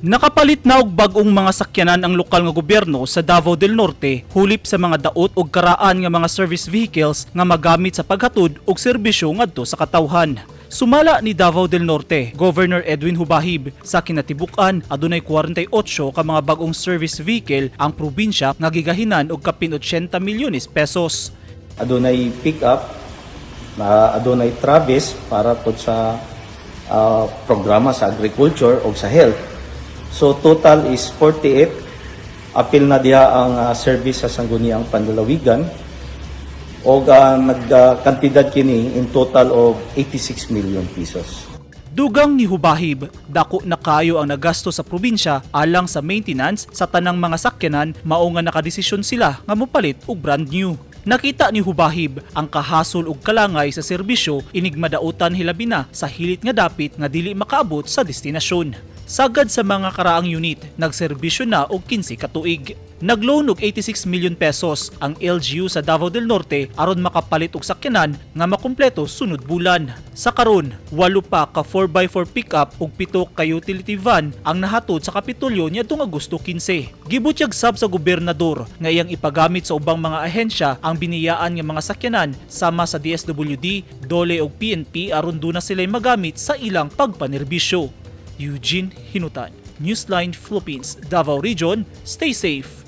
Nakapalit na og bag-ong mga sakyanan ang lokal nga gobyerno sa Davao del Norte hulip sa mga daot ug karaan nga mga service vehicles nga magamit sa paghatod og serbisyo ngadto sa katawhan. Sumala ni Davao del Norte, Governor Edwin Hubahib, sa kinatibukan adunay 48 ka mga bag-ong service vehicle ang probinsya nga gigahinan og kapin 80 milyones pesos. Adunay pick-up, adunay Travis para po sa programa sa agriculture o sa health. So total is 48. Apil na diha ang service sa sangguniang panlalawigan o nagkantidad kini in total of 86 million pesos. Dugang ni Hubahib, dako na kayo ang nagasto sa probinsya alang sa maintenance sa tanang mga sakyanan mao nga nakadesisyon sila nga mopalit og brand new. Nakita ni Hubahib ang kahasol ug kalangay sa serbisyo inig madautan hilabi na sa hilit nga dapit nga dili makaabot sa destinasyon. Sagad sa mga karaang unit, nagserbisyo na og 15 ka tuig. Nagloan og 86 million pesos ang LGU sa Davao del Norte aron makapalit og sakyanan nga makumpleto sunod bulan. Sa karon, 8 pa ka 4x4 pickup ug 7 ka utility van ang nahatod sa Kapitolyo niadtong Agosto 15. Gibutyag sab sa gobernador nga iyang ipagamit sa ubang mga ahensya ang biniyaan nga mga sakyanan sama sa DSWD, DOLE ug PNP aron duna sila'y magamit sa ilang pagpanerbisyo. Eugene Hinutan, Newsline Philippines, Davao Region. Stay safe.